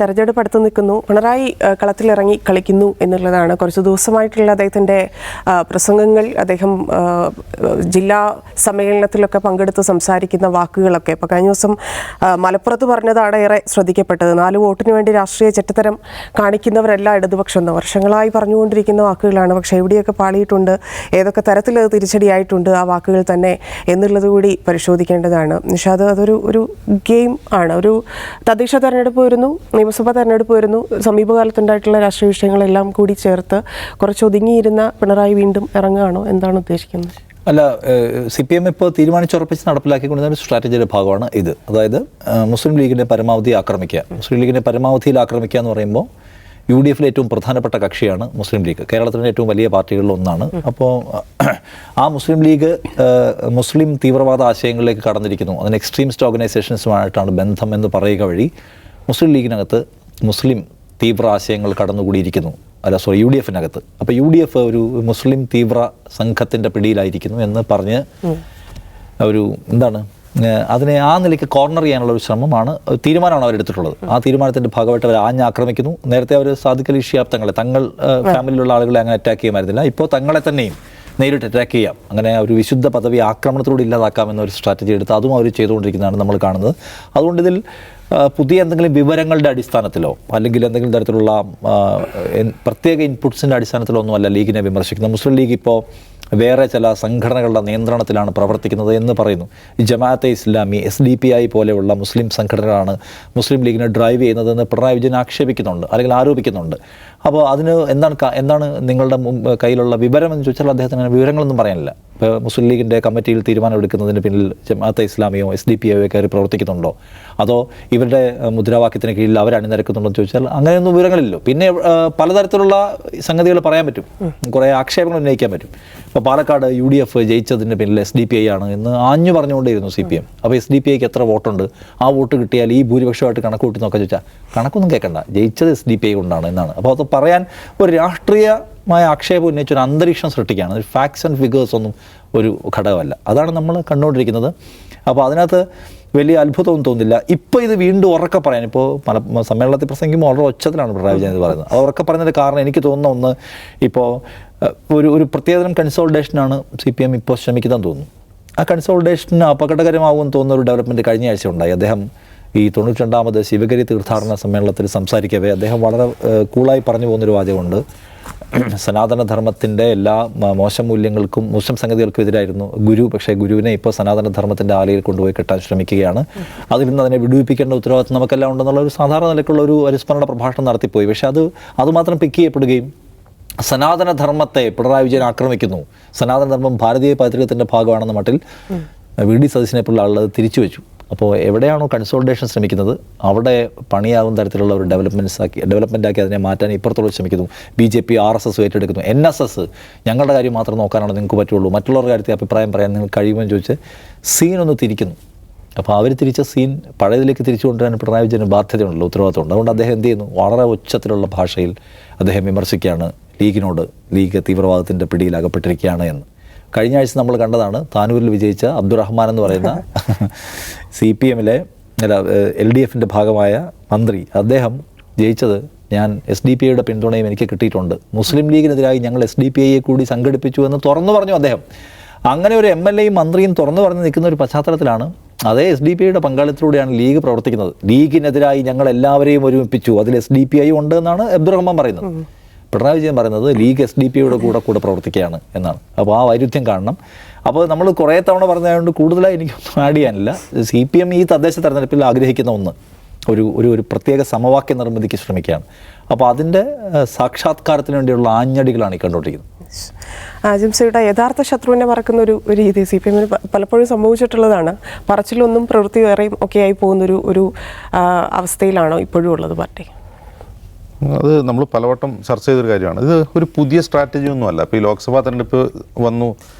തെരഞ്ഞെടുപ്പ് അടുത്ത് നിൽക്കുന്നു. പിണറായി കളത്തിലിറങ്ങി കളിക്കുന്നു എന്നുള്ളതാണ് കുറച്ച് ദിവസമായിട്ടുള്ള അദ്ദേഹത്തിൻ്റെ പ്രസംഗങ്ങൾ. അദ്ദേഹം ജില്ലാ സമ്മേളനത്തിലൊക്കെ പങ്കെടുത്ത് സംസാരിക്കുന്ന വാക്കുകളൊക്കെ ഇപ്പോൾ കഴിഞ്ഞ ദിവസം മലപ്പുറത്ത് പറഞ്ഞതാണ് ഏറെ ശ്രദ്ധിക്കപ്പെട്ടത്. 4 വോട്ടിന് വേണ്ടി രാഷ്ട്രീയ ചെറ്റത്തരം കാണിക്കുന്നവരെല്ലാം ഇടതുപക്ഷം എന്ന് വർഷങ്ങളായി പറഞ്ഞുകൊണ്ടിരിക്കുന്ന വാക്കുകളാണ്. പക്ഷേ എവിടെയൊക്കെ പാളിയിട്ടുണ്ട്, ഏതൊക്കെ തരത്തിൽ അത് തിരിച്ചടിയായിട്ടുണ്ട് ആ വാക്കുകൾ തന്നെ എന്നുള്ളത് കൂടി പരിശോധിക്കേണ്ടതാണ്. നിഷാദ്, അതൊരു ഗെയിം ആണ്. ഒരു തദ്ദേശ തെരഞ്ഞെടുപ്പ് വരുന്നു, നിയമസഭാ തെരഞ്ഞെടുപ്പ് വരുന്നു, സമീപകാലത്തുണ്ടായിട്ടുള്ള രാഷ്ട്രീയ വിഷയങ്ങളെല്ലാം കൂടി ചേർത്ത് കുറച്ച് ഒതുങ്ങിയിരുന്ന പിണറായി വീണ്ടും ഇറങ്ങുകയാണോ? എന്താണ് ഉദ്ദേശിക്കുന്നത്? അല്ല, CPM ഇപ്പോൾ തീരുമാനിച്ചുറപ്പിച്ച് നടപ്പിലാക്കിക്കൊണ്ടിരുന്ന ഒരു സ്ട്രാറ്റജിയുടെ ഭാഗമാണ് ഇത്. അതായത് മുസ്ലിം ലീഗിനെ പരമാവധി ആക്രമിക്കുക. മുസ്ലിം ലീഗിനെ പരമാവധിയിൽ ആക്രമിക്കുക എന്ന് പറയുമ്പോൾ UDF ഏറ്റവും പ്രധാനപ്പെട്ട കക്ഷിയാണ് മുസ്ലിം ലീഗ്. കേരളത്തിലെ ഏറ്റവും വലിയ പാർട്ടികളിൽ ഒന്നാണ്. അപ്പോൾ ആ മുസ്ലിം ലീഗ് മുസ്ലിം തീവ്രവാദ ആശയങ്ങളിലേക്ക് കടന്നിരിക്കുന്നു. അതിന് എക്സ്ട്രീമിസ്റ്റ് ഓർഗനൈസേഷൻസുമായിട്ടാണ് ബന്ധം എന്ന് പറയുക വഴി മുസ്ലിം ലീഗിനകത്ത് മുസ്ലിം തീവ്ര ആശയങ്ങൾ കടന്നുകൂടിയിരിക്കുന്നു. UDFിനകത്ത്. അപ്പോൾ UDF ഒരു മുസ്ലിം തീവ്ര സംഘത്തിൻ്റെ പിടിയിലായിരിക്കുന്നു എന്ന് പറഞ്ഞ് ഒരു എന്താണ് അതിനെ ആ നിലയ്ക്ക് കോർണർ ചെയ്യാനുള്ള ഒരു ശ്രമമാണ്, തീരുമാനമാണ് അവരെടുത്തിട്ടുള്ളത്. ആ തീരുമാനത്തിൻ്റെ ഭാഗമായിട്ട് അവർ ആഞ്ഞാക്രമിക്കുന്നു. നേരത്തെ അവർ സാദിഖ് അലി ശിഹാബ് തങ്ങൾ ഫാമിലിയിലുള്ള ആളുകളെ അങ്ങനെ അറ്റാക്ക് ചെയ്യുമായിരുന്നില്ല. ഇപ്പോൾ തങ്ങളെ തന്നെയും നേരിട്ട് അറ്റാക്ക് ചെയ്യാം, അങ്ങനെ ഒരു വിശുദ്ധ പദവി ആക്രമണത്തിലൂടെ ഇല്ലാതാക്കാം എന്നൊരു സ്ട്രാറ്റജി എടുത്ത് അതും അവർ ചെയ്തുകൊണ്ടിരിക്കുന്നതാണ് നമ്മൾ കാണുന്നത്. അതുകൊണ്ട് ഇതിൽ പുതിയ എന്തെങ്കിലും വിവരങ്ങളുടെ അടിസ്ഥാനത്തിലോ അല്ലെങ്കിൽ എന്തെങ്കിലും തരത്തിലുള്ള പ്രത്യേക ഇൻപുട്സിൻ്റെ അടിസ്ഥാനത്തിലോ ഒന്നുമല്ല ലീഗിനെ വിമർശിക്കുന്നത്. മുസ്ലിം ലീഗ് ഇപ്പോൾ വേറെ ചില സംഘടനകളുടെ നിയന്ത്രണത്തിലാണ് പ്രവർത്തിക്കുന്നത് എന്ന് പറയുന്നു. ജമാഅത്തെ ഇസ്ലാമി, SDPI പോലെയുള്ള മുസ്ലിം സംഘടനകളാണ് മുസ്ലിം ലീഗിനെ ഡ്രൈവ് ചെയ്യുന്നതെന്ന് പിണറായി വിജയൻ ആക്ഷേപിക്കുന്നുണ്ട് അല്ലെങ്കിൽ ആരോപിക്കുന്നുണ്ട്. അപ്പോൾ അതിന് എന്താണ് നിങ്ങളുടെ കയ്യിലുള്ള വിവരം എന്ന് ചോദിച്ചാൽ അദ്ദേഹത്തിന് അങ്ങനെ വിവരങ്ങളൊന്നും പറയാനില്ല. ഇപ്പോൾ മുസ്ലിം ലീഗിൻ്റെ കമ്മിറ്റിയിൽ തീരുമാനമെടുക്കുന്നതിന് പിന്നിൽ ജമാഅത്തെ ഇസ്ലാമിയോ SDPIയോ കയറി പ്രവർത്തിക്കുന്നുണ്ടോ, അതോ ഇവരുടെ മുദ്രാവാക്യത്തിന് കീഴിൽ അവർ അണിനിരക്കുന്നുണ്ടോ എന്ന് ചോദിച്ചാൽ അങ്ങനെയൊന്നും വിവരങ്ങളില്ലല്ലോ. പിന്നെ പലതരത്തിലുള്ള സംഗതികൾ പറയാൻ പറ്റും, കുറേ ആക്ഷേപങ്ങൾ ഉന്നയിക്കാൻ പറ്റും. ഇപ്പോൾ പാലക്കാട് UDF ജയിച്ചതിന് പിന്നിൽ SDPI ആണ് എന്ന് ആഞ്ഞു പറഞ്ഞുകൊണ്ടേയിരുന്നു CPM. അപ്പോൾ SDPIക്ക് എത്ര വോട്ടുണ്ട്, ആ വോട്ട് കിട്ടിയാൽ ഈ ഭൂരിപക്ഷമായിട്ട് കണക്ക് കൂട്ടി നോക്കാൻ ചോദിച്ചാൽ കണക്കൊന്നും കേൾക്കണ്ട, ജയിച്ചത് SDPI കൊണ്ടാണ് എന്നാണ്. അപ്പോൾ അത് പറയാൻ ഒരു രാഷ്ട്രീയമായ ആക്ഷേപം ഉന്നയിച്ചൊരു അന്തരീക്ഷം സൃഷ്ടിക്കുകയാണ്. ഫാക്ട്സ് ആൻഡ് ഫിഗേഴ്സ് ഒന്നും ഒരു ഘടകമല്ല. അതാണ് നമ്മൾ കണ്ടുകൊണ്ടിരിക്കുന്നത്. അപ്പോൾ അതിനകത്ത് വലിയ അത്ഭുതമൊന്നും തോന്നുന്നില്ല. ഇപ്പോൾ ഇത് വീണ്ടും ഉറക്കെ പറയാൻ, ഇപ്പോൾ സമ്മേളനത്തിൽ പ്രസംഗിക്കുമ്പോൾ വളരെ ഒച്ചത്തിലാണ് പിണറായി വിജയൻ പറയുന്നത്. അത് ഉറക്കെ പറയുന്നതിൻ്റെ കാരണം എനിക്ക് തോന്നുന്ന ഒന്ന്, ഇപ്പോൾ ഒരു പ്രത്യേകതരം കൺസോൾട്ടേഷനാണ് CPM ഇപ്പോൾ ശ്രമിക്കുന്നതെന്ന് തോന്നുന്നു. ആ കൺസോൾട്ടേഷന് അപകടകരമാകുമെന്ന് തോന്നുന്ന ഒരു ഡെവലപ്മെൻറ്റ് കഴിഞ്ഞ ആഴ്ച ഉണ്ടായി. അദ്ദേഹം ഈ 92ാമത് ശിവഗിരി തീർത്ഥാടന സമ്മേളനത്തിൽ സംസാരിക്കവേ അദ്ദേഹം വളരെ കൂളായി പറഞ്ഞു പോകുന്നൊരു വാചകമുണ്ട്. സനാതനധർമ്മത്തിൻ്റെ എല്ലാ മോശം മൂല്യങ്ങൾക്കും മോശം സംഗതികൾക്കും എതിരായിരുന്നു ഗുരു. പക്ഷേ ഗുരുവിനെ ഇപ്പോൾ സനാതനധർമ്മത്തിൻ്റെ ആലയിൽ കൊണ്ടുപോയി കെട്ടാൻ ശ്രമിക്കുകയാണ്. അതിൽ നിന്ന് അതിനെ വിടുവിപ്പിക്കേണ്ട ഉത്തരവാദിത്വം നമുക്കെല്ലാം ഉണ്ടെന്നുള്ള ഒരു സാധാരണ നിലയ്ക്കുള്ള ഒരു അനുസ്മരണ പ്രഭാഷണം നടത്തിപ്പോയി. പക്ഷേ അതുമാത്രം പിക്ക് ചെയ്യപ്പെടുകയും സനാതനധർമ്മത്തെ പിണറായി വിജയൻ ആക്രമിക്കുന്നു, സനാതനധർമ്മം ഭാരതീയ പൈതൃകത്തിൻ്റെ ഭാഗമാണെന്ന മട്ടിൽ VD സതീശനെ പോലുള്ള ആളുകൾ തിരിച്ചു വെച്ചു. അപ്പോൾ എവിടെയാണോ കൺസോൾട്ടേഷൻ ശ്രമിക്കുന്നത് അവിടെ പണിയാകുന്ന തരത്തിലുള്ള ഒരു ഡെവലപ്മെൻറ്റാക്കി അതിനെ മാറ്റാൻ ഇപ്പുറത്തോട് ശ്രമിക്കുന്നു. BJP RSS ഏറ്റെടുക്കുന്നു. NSS ഞങ്ങളുടെ കാര്യം മാത്രം നോക്കാനാണ് നിങ്ങൾക്ക് പറ്റുള്ളൂ, മറ്റുള്ളവരുടെ കാര്യത്തിൽ അഭിപ്രായം പറയാൻ നിങ്ങൾക്ക് കഴിയുമെന്ന് ചോദിച്ച് സീനൊന്ന് തിരിക്കുന്നു. അപ്പോൾ അവർ തിരിച്ച സീൻ പഴയതിലേക്ക് തിരിച്ചു കൊണ്ടുവരാൻ പിണറായി വിജയന് ബാധ്യതയുണ്ടല്ലോ, ഉത്തരവാദിത്തമുണ്ട്. അതുകൊണ്ട് അദ്ദേഹം എന്ത് ചെയ്യുന്നു, വളരെ ഉച്ചത്തിലുള്ള ഭാഷയിൽ അദ്ദേഹം വിമർശിക്കുകയാണ് ലീഗ് തീവ്രവാദത്തിൻ്റെ പിടിയിൽ അകപ്പെട്ടിരിക്കുകയാണ് എന്ന്. കഴിഞ്ഞ ആഴ്ച നമ്മൾ കണ്ടതാണ്. താനൂരിൽ വിജയിച്ച അബ്ദുറഹ്മാൻ എന്ന് പറയുന്ന CPMലെ LDFിൻ്റെ ഭാഗമായ മന്ത്രി, അദ്ദേഹം ജയിച്ചത് ഞാൻ SDPIയുടെ പിന്തുണയും എനിക്ക് കിട്ടിയിട്ടുണ്ട്, മുസ്ലിം ലീഗിനെതിരായി ഞങ്ങൾ SDPIയെ കൂടി സംഘടിപ്പിച്ചു എന്ന് തുറന്നു പറഞ്ഞു അദ്ദേഹം. അങ്ങനെ ഒരു MLAയും മന്ത്രിയും തുറന്നു പറഞ്ഞ് നിൽക്കുന്ന ഒരു പശ്ചാത്തലത്തിലാണ് അതേ SDPIയുടെ പങ്കാളിത്തത്തിലൂടെയാണ് ലീഗ് പ്രവർത്തിക്കുന്നത്. ലീഗിനെതിരായി ഞങ്ങൾ എല്ലാവരെയും ഒരുമിപ്പിച്ചു, അതിൽ SDPI ഉണ്ട് എന്നാണ് അബ്ദുറഹ്മാൻ പറയുന്നത്. പിണറായി വിജയൻ പറയുന്നത് ലീഗ് SDPIയുടെ കൂടെ പ്രവർത്തിക്കുകയാണ് എന്നാണ്. അപ്പോൾ ആ വൈരുദ്ധ്യം കാണണം. അപ്പോൾ നമ്മൾ കുറേ തവണ പറഞ്ഞതുകൊണ്ട് കൂടുതലായി എനിക്കൊന്നും ആഡ് ചെയ്യാനില്ല. CPM ഈ തദ്ദേശ തെരഞ്ഞെടുപ്പിൽ ആഗ്രഹിക്കുന്ന ഒന്ന് ഒരു പ്രത്യേക സമവാക്യ നിർമ്മിതിക്ക് ശ്രമിക്കുകയാണ്. അപ്പോൾ അതിൻ്റെ സാക്ഷാത്കാരത്തിന് വേണ്ടിയുള്ള ആഞ്ഞടികളാണ് ഈ കണ്ടുകൊണ്ടിരിക്കുന്നത്. ജിംസയുടെ യഥാർത്ഥ ശത്രുവിനെ മറക്കുന്ന ഒരു രീതി CPMന് പലപ്പോഴും സംഭവിച്ചിട്ടുള്ളതാണ്. പറച്ചിലൊന്നും പ്രവൃത്തി വേറെയും ഒക്കെ ആയി പോകുന്നൊരു അവസ്ഥയിലാണോ ഇപ്പോഴും ഉള്ളത് പാർട്ടി? അത് നമ്മൾ പലവട്ടം ചർച്ച ചെയ്തൊരു കാര്യമാണ്. ഇത് ഒരു പുതിയ സ്ട്രാറ്റജി ഒന്നുമല്ല. ഇപ്പോൾ ഈ ലോക്സഭാ തെരഞ്ഞെടുപ്പ് വന്നു,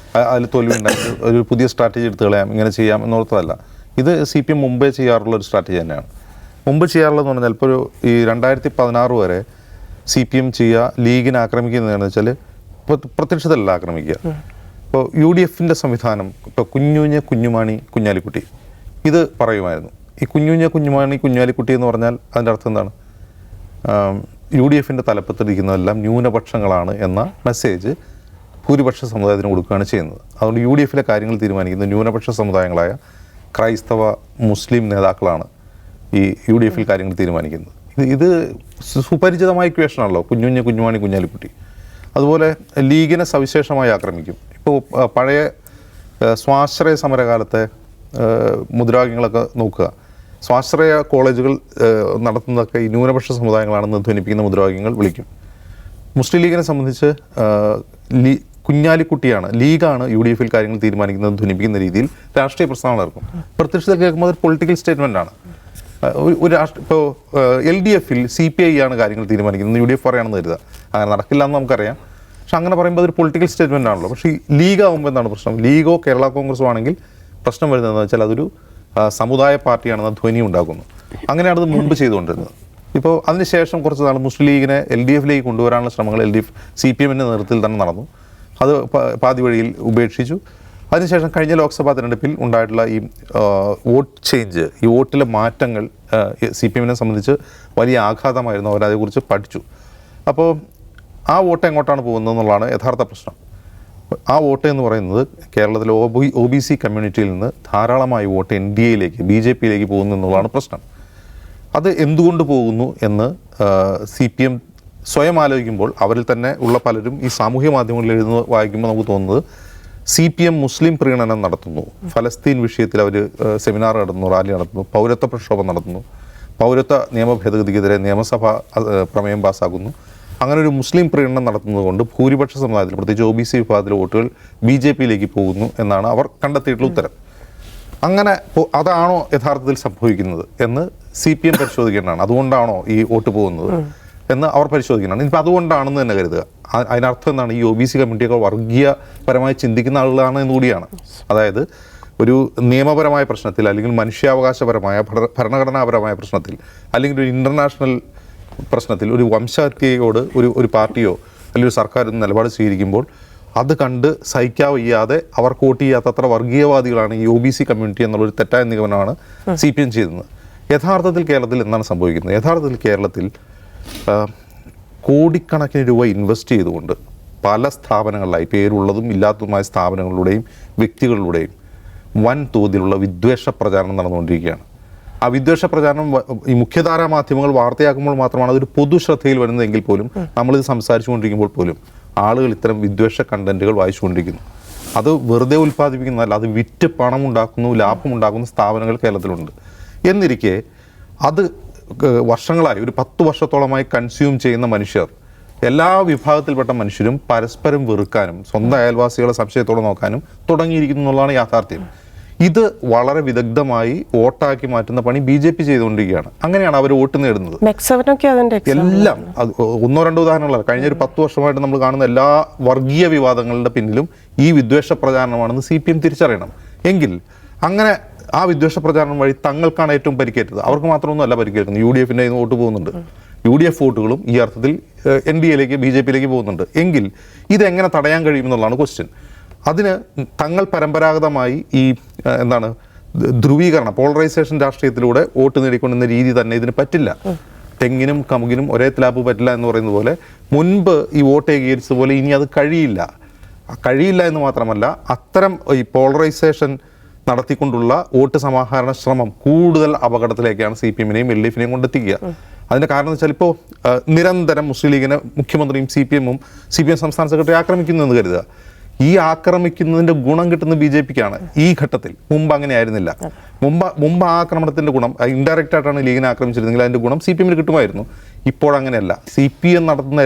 അതിൽ തോൽവിയുണ്ടായി, ഒരു പുതിയ സ്ട്രാറ്റജി എടുത്ത് കളയാം, ഇങ്ങനെ ചെയ്യാം എന്നോർത്തതല്ല. ഇത് CPM മുമ്പേ ചെയ്യാറുള്ള ഒരു സ്ട്രാറ്റജി തന്നെയാണ്. മുമ്പ് ചെയ്യാറുള്ളതെന്ന് പറഞ്ഞാൽ ഇപ്പോൾ ഈ 2016 വരെ CPM ചെയ്യുക ലീഗിനെ ആക്രമിക്കുന്നതെന്ന് വെച്ചാൽ പ്രത്യക്ഷത്തിലല്ല ആക്രമിക്കുക. ഇപ്പോൾ UDFിൻ്റെ സംവിധാനം, ഇപ്പോൾ കുഞ്ഞുമാണി കുഞ്ഞാലിക്കുട്ടി ഇത് പറയുമായിരുന്നു. ഈ കുഞ്ഞുമാണി കുഞ്ഞാലിക്കുട്ടി എന്ന് പറഞ്ഞാൽ അതിൻ്റെ അർത്ഥം എന്താണ്? UDF തലപ്പത്തിരിക്കുന്നതെല്ലാം ന്യൂനപക്ഷങ്ങളാണ് എന്ന മെസ്സേജ് ഭൂരിപക്ഷ സമുദായത്തിന് കൊടുക്കുകയാണ് ചെയ്യുന്നത്. അതുകൊണ്ട് UDF കാര്യങ്ങൾ തീരുമാനിക്കുന്ന ന്യൂനപക്ഷ സമുദായങ്ങളായ ക്രൈസ്തവ മുസ്ലിം നേതാക്കളാണ് ഈ UDF കാര്യങ്ങൾ തീരുമാനിക്കുന്നത്. ഇത് സുപരിചിതമായ ഇക്വേഷനാണല്ലോ, കുഞ്ഞുമാണി കുഞ്ഞാലിക്കുട്ടി. അതുപോലെ ലീഗിനെ സവിശേഷമായി ആക്രമിക്കും. ഇപ്പോൾ പഴയ സ്വാശ്രയ സമരകാലത്തെ മുദ്രാവാക്യങ്ങളൊക്കെ നോക്കുക. സ്വാശ്രയ കോളേജുകൾ നടത്തുന്നതൊക്കെ ഈ ന്യൂനപക്ഷ സമുദായങ്ങളാണെന്ന് ധ്വനിപ്പിക്കുന്ന മുദ്രാവാക്യങ്ങൾ വിളിക്കും. മുസ്ലിം ലീഗിനെ സംബന്ധിച്ച് കുഞ്ഞാലിക്കുട്ടിയാണ്, ലീഗാണ് UDF കാര്യങ്ങൾ തീരുമാനിക്കുന്നത് ധ്വനിപ്പിക്കുന്ന രീതിയിൽ രാഷ്ട്രീയ പ്രസ്താവന ഇറക്കും. പ്രത്യക്ഷത്തിൽ കേൾക്കുമ്പോൾ ഒരു പൊളിറ്റിക്കൽ സ്റ്റേറ്റ്മെൻ്റ് ആണ്. ഇപ്പോൾ LDF CPI ആണ് കാര്യങ്ങൾ തീരുമാനിക്കുന്നത്, UDF പറയുകയാണെന്ന് കരുതുക. അങ്ങനെ നടക്കില്ല എന്ന് നമുക്കറിയാം. പക്ഷെ അങ്ങനെ പറയുമ്പോൾ അതൊരു പൊളിറ്റിക്കൽ സ്റ്റേറ്റ്മെൻ്റ് ആണല്ലോ. പക്ഷേ ലീഗ് ആകുമ്പോൾ എന്താണ് പ്രശ്നം? ലീഗോ കേരള കോൺഗ്രസോ ആണെങ്കിൽ പ്രശ്നം വരുന്നതെന്ന് വെച്ചാൽ അതൊരു സമുദായ പാർട്ടിയാണെന്ന ധ്വനി ഉണ്ടാക്കുന്നു. അങ്ങനെയാണ് അത് മുമ്പ് ചെയ്തുകൊണ്ടിരുന്നത്. ഇപ്പോൾ അതിനുശേഷം കുറച്ച് നാൾ മുസ്ലിം ലീഗിനെ LDF കൊണ്ടുവരാനുള്ള ശ്രമങ്ങൾ CPM നേതൃത്വത്തിൽ തന്നെ നടന്നു. അത് പാതി വഴിയിൽ ഉപേക്ഷിച്ചു. അതിനുശേഷം കഴിഞ്ഞ ലോക്സഭാ തെരഞ്ഞെടുപ്പിൽ ഉണ്ടായിട്ടുള്ള ഈ വോട്ട് ചേഞ്ച്, ഈ വോട്ടിലെ മാറ്റങ്ങൾ CPM സംബന്ധിച്ച് വലിയ ആഘാതമായിരുന്നു. അവരതേക്കുറിച്ച് പഠിച്ചു. അപ്പോൾ ആ വോട്ട് എങ്ങോട്ടാണ് പോകുന്നത് എന്നുള്ളതാണ് യഥാർത്ഥ പ്രശ്നം. ആ വോട്ട് എന്ന് പറയുന്നത് കേരളത്തിലെ OBC കമ്മ്യൂണിറ്റിയിൽ നിന്ന് ധാരാളമായി വോട്ട് NDA BJP പോകുന്നു എന്നുള്ളതാണ് പ്രശ്നം. അത് എന്തുകൊണ്ട് പോകുന്നു എന്ന് CPM സ്വയം ആലോചിക്കുമ്പോൾ അവരിൽ തന്നെ ഉള്ള പലരും ഈ സാമൂഹ്യ മാധ്യമങ്ങളിൽ വായിക്കുമ്പോൾ നമുക്ക് തോന്നുന്നത് CPM മുസ്ലിം പ്രീണനം നടത്തുന്നു, ഫലസ്തീൻ വിഷയത്തിൽ അവർ സെമിനാർ നടത്തുന്നു, റാലി നടത്തുന്നു, പൗരത്വ പ്രക്ഷോഭം നടത്തുന്നു, പൗരത്വ നിയമ ഭേദഗതിക്കെതിരെ നിയമസഭ പ്രമേയം പാസ്സാക്കുന്നു. അങ്ങനെ ഒരു മുസ്ലിം പ്രീണനം നടത്തുന്നത് കൊണ്ട് ഭൂരിപക്ഷ സമുദായത്തിൽ, പ്രത്യേകിച്ച് OBC വിഭാഗത്തിലെ വോട്ടുകൾ BJP പോകുന്നു എന്നാണ് അവർ കണ്ടെത്തിയിട്ടുള്ള ഉത്തരം. അങ്ങനെ അതാണോ യഥാർത്ഥത്തിൽ സംഭവിക്കുന്നത് എന്ന് CPM പരിശോധിക്കേണ്ടതാണ്. അതുകൊണ്ടാണോ ഈ വോട്ട് പോകുന്നത് എന്ന് അവർ പരിശോധിക്കണം. ഇനിയിപ്പോൾ അതുകൊണ്ടാണെന്ന് തന്നെ കരുതുക. അതിനർത്ഥം എന്താണ്? ഈ OBC കമ്മ്യൂണിറ്റിയൊക്കെ വർഗീയപരമായി ചിന്തിക്കുന്ന ആളുകളാണ് എന്നുകൂടിയാണ്. അതായത് ഒരു നിയമപരമായ പ്രശ്നത്തിൽ, അല്ലെങ്കിൽ മനുഷ്യാവകാശപരമായ ഭരണഘടനാപരമായ പ്രശ്നത്തിൽ, അല്ലെങ്കിൽ ഒരു ഇൻ്റർനാഷണൽ പ്രശ്നത്തിൽ ഒരു വംശഹത്യയോട് ഒരു പാർട്ടിയോ അല്ലെങ്കിൽ ഒരു സർക്കാർ നിലപാട് സ്വീകരിക്കുമ്പോൾ അത് കണ്ട് സഹിക്കാവയ്യാതെ അവർക്ക് വോട്ട് ചെയ്യാത്തത്ര വർഗീയവാദികളാണ് ഈ OBC കമ്മ്യൂണിറ്റി എന്നുള്ളൊരു തെറ്റായ നിഗമനമാണ് CPM ചെയ്യുന്നത്. യഥാർത്ഥത്തിൽ കേരളത്തിൽ എന്താണ് സംഭവിക്കുന്നത്? യഥാർത്ഥത്തിൽ കേരളത്തിൽ കോടിക്കണക്കിന് രൂപ ഇൻവെസ്റ്റ് ചെയ്തുകൊണ്ട് പല സ്ഥാപനങ്ങളിലായി, പേരുള്ളതും ഇല്ലാത്തതുമായ സ്ഥാപനങ്ങളിലൂടെയും വ്യക്തികളിലൂടെയും വൻ തോതിലുള്ള വിദ്വേഷ പ്രചാരണം നടന്നുകൊണ്ടിരിക്കുകയാണ്. ആ വിദ്വേഷ പ്രചാരണം ഈ മുഖ്യധാരാ മാധ്യമങ്ങൾ വാർത്തയാക്കുമ്പോൾ മാത്രമാണ് അതൊരു പൊതുശ്രദ്ധയിൽ വരുന്നതെങ്കിൽ പോലും, നമ്മളിത് സംസാരിച്ചുകൊണ്ടിരിക്കുമ്പോൾ പോലും ആളുകൾ ഇത്തരം വിദ്വേഷ കണ്ടന്റുകൾ വായിച്ചുകൊണ്ടിരിക്കുന്നു. അത് വെറുതെ ഉൽപ്പാദിപ്പിക്കുന്നതല്ല, അത് വിറ്റ് പണം ഉണ്ടാക്കുന്നു, ലാഭം ഉണ്ടാക്കുന്ന സ്ഥാപനങ്ങൾ കേരളത്തിലുണ്ട്. എന്നിരിക്കെ അത് വർഷങ്ങളായി, ഒരു 10 വർഷത്തോളമായി കൺസ്യൂം ചെയ്യുന്ന മനുഷ്യർ, എല്ലാ വിഭാഗത്തിൽപ്പെട്ട മനുഷ്യരും പരസ്പരം വെറുക്കാനും സ്വന്തം അയൽവാസികളെ സംശയത്തോടെ നോക്കാനും തുടങ്ങിയിരിക്കുന്നു എന്നുള്ളതാണ് യാഥാർത്ഥ്യം. ഇത് വളരെ വിദഗ്ധമായി വോട്ടാക്കി മാറ്റുന്ന പണി BJP ചെയ്തുകൊണ്ടിരിക്കുകയാണ്. അങ്ങനെയാണ് അവർ വോട്ട് നേടുന്നത്. എല്ലാം ഒന്നോ രണ്ടോ ഉദാഹരണങ്ങളല്ല, കഴിഞ്ഞ ഒരു 10 വർഷമായിട്ട് നമ്മൾ കാണുന്ന എല്ലാ വർഗീയ വിവാദങ്ങളുടെ പിന്നിലും ഈ വിദ്വേഷ പ്രചാരണമാണെന്ന് CPM തിരിച്ചറിയണം. എങ്കിൽ അങ്ങനെ ആ വിദ്വേഷ പ്രചാരണം വഴി തങ്ങൾക്കാണ് ഏറ്റവും പരിക്കേറ്റത്. അവർക്ക് മാത്രമൊന്നുമല്ല പരിക്കേൽക്കുന്നത്, UDF വോട്ട് പോകുന്നുണ്ട്. UDF വോട്ടുകളും ഈ അർത്ഥത്തിൽ NDA BJP പോകുന്നുണ്ട്. എങ്കിൽ ഇതെങ്ങനെ തടയാൻ കഴിയുമെന്നുള്ളതാണ് ക്വസ്റ്റ്യൻ. അതിന് തങ്ങൾ പരമ്പരാഗതമായി ഈ ധ്രുവീകരണം, പോളറൈസേഷൻ രാഷ്ട്രീയത്തിലൂടെ വോട്ട് നേടിക്കൊണ്ടുന്ന രീതി തന്നെ ഇതിന് പറ്റില്ല. തെങ്ങിനും കമുകിനും ഒരേ തിലാപ്പ് പറ്റില്ല എന്ന് പറയുന്നത് പോലെ മുൻപ് ഈ വോട്ട് ഏകീകരിച്ചത് പോലെ ഇനി അത് കഴിയില്ല എന്ന് മാത്രമല്ല, അത്തരം ഈ പോളറൈസേഷൻ നടത്തിക്കൊണ്ടുള്ള വോട്ട് സമാഹരണ ശ്രമം കൂടുതൽ അപകടത്തിലേക്കാണ് CPM LDF കൊണ്ടെത്തിക്കുക. അതിൻ്റെ കാരണം എന്ന് വെച്ചാൽ, ഇപ്പോൾ നിരന്തരം മുസ്ലിം ലീഗിനെ മുഖ്യമന്ത്രിയും CPM സംസ്ഥാന സെക്രട്ടറി ആക്രമിക്കുന്നു എന്ന് കരുതുക. ഈ ആക്രമിക്കുന്നതിൻ്റെ ഗുണം കിട്ടുന്ന BJPക്കാണ് ഈ ഘട്ടത്തിൽ. മുമ്പ് അങ്ങനെ ആയിരുന്നില്ല. മുമ്പ് ആ ആക്രമണത്തിൻ്റെ ഗുണം ഇൻഡയറക്റ്റ് ആയിട്ടാണ് ലീഗിനെ ആക്രമിച്ചിരുന്നെങ്കിൽ അതിൻ്റെ ഗുണം CPM കിട്ടുമായിരുന്നു. ഇപ്പോഴങ്ങനെയല്ല. CPM നടത്തുന്ന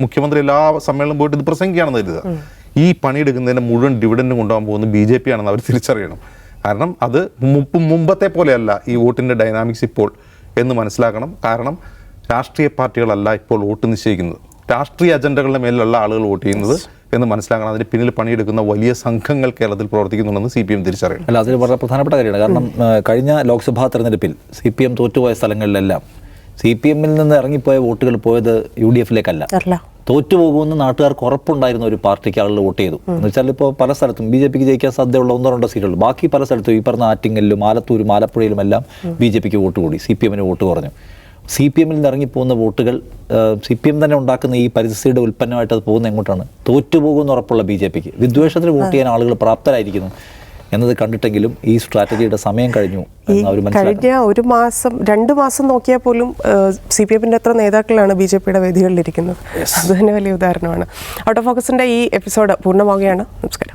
മുഖ്യമന്ത്രി എല്ലാ സമ്മേളനം പോയിട്ട് ഇത് പ്രസംഗിക്കുകയാണെന്ന് കരുതുക. ഈ പണിയെടുക്കുന്നതിൻ്റെ മുഴുവൻ ഡിവിഡൻഡ് കൊണ്ടുപോകാൻ പോകുന്നത് BJP ആണെന്ന് അവർ തിരിച്ചറിയണം. കാരണം അത് മുമ്പത്തെ പോലെയല്ല ഈ വോട്ടിൻ്റെ ഡൈനാമിക്സ് ഇപ്പോൾ എന്ന് മനസ്സിലാക്കണം. കാരണം രാഷ്ട്രീയ പാർട്ടികളല്ല ഇപ്പോൾ വോട്ട് നിശ്ചയിക്കുന്നത്, രാഷ്ട്രീയ അജണ്ടകളുടെ മേലുള്ള ആളുകൾ വോട്ട് ചെയ്യുന്നത് എന്ന് മനസ്സിലാക്കണം. അതിന് പിന്നിൽ പണിയെടുക്കുന്ന വലിയ സംഘങ്ങൾ കേരളത്തിൽ പ്രവർത്തിക്കുന്നുണ്ടെന്ന് CPM തിരിച്ചറിയണം. അല്ല, അതിൽ വളരെ പ്രധാനപ്പെട്ട കാര്യമാണ്. കാരണം കഴിഞ്ഞ ലോക്സഭാ തെരഞ്ഞെടുപ്പിൽ CPM തോറ്റുപോയ സ്ഥലങ്ങളിലെല്ലാം CPM നിന്ന് ഇറങ്ങിപ്പോയ വോട്ടുകൾ പോയത് UDF തോറ്റുപോകുമെന്ന് നാട്ടുകാർക്ക് ഉറപ്പുണ്ടായിരുന്ന ഒരു പാർട്ടിക്ക് ആളുകൾ വോട്ട് ചെയ്തു. എന്ന് വെച്ചാൽ ഇപ്പോൾ പല സ്ഥലത്തും BJP ജയിക്കാൻ സാധ്യതയുള്ള 1-2 സീറ്റുകൾ, ബാക്കി പല സ്ഥലത്തും ഈ പറഞ്ഞ ആറ്റിങ്ങലിലും ആലത്തൂരും ആലപ്പുഴയിലും എല്ലാം BJP വോട്ട് കൂടി, CPM വോട്ട് കുറഞ്ഞു. CPM നിന്ന് ഇറങ്ങിപ്പോകുന്ന വോട്ടുകൾ CPM തന്നെ ഉണ്ടാക്കുന്ന ഈ പരിസ്ഥിതിയുടെ ഉൽപ്പന്നമായിട്ട് അത് പോകുന്ന എങ്ങോട്ടാണ്? തോറ്റുപോകുമെന്ന് ഉറപ്പുള്ള BJPക്ക് വിദ്വേഷത്തിന് വോട്ട് ചെയ്യാൻ ആളുകൾ പ്രാപ്തരായിരിക്കുന്നു എന്നത് കണ്ടിട്ടെങ്കിലും ഈ സ്ട്രാറ്റജിയുടെ സമയം കഴിഞ്ഞു എന്ന് അവർ മനസ്സിലാക്കി. കഴിഞ്ഞ 2 മാസം നോക്കിയാൽ പോലും CPM-ന്റെ എത്ര നേതാക്കളാണ് BJPയുടെ വേദികളിലിരിക്കുന്നത്. അത് തന്നെ വലിയ ഉദാഹരണമാണ്. ഔട്ട് ഓഫ് ഫോക്കസിൻ്റെ ഈ എപ്പിസോഡ് പൂർണ്ണമാവുകയാണ്. നമസ്കാരം.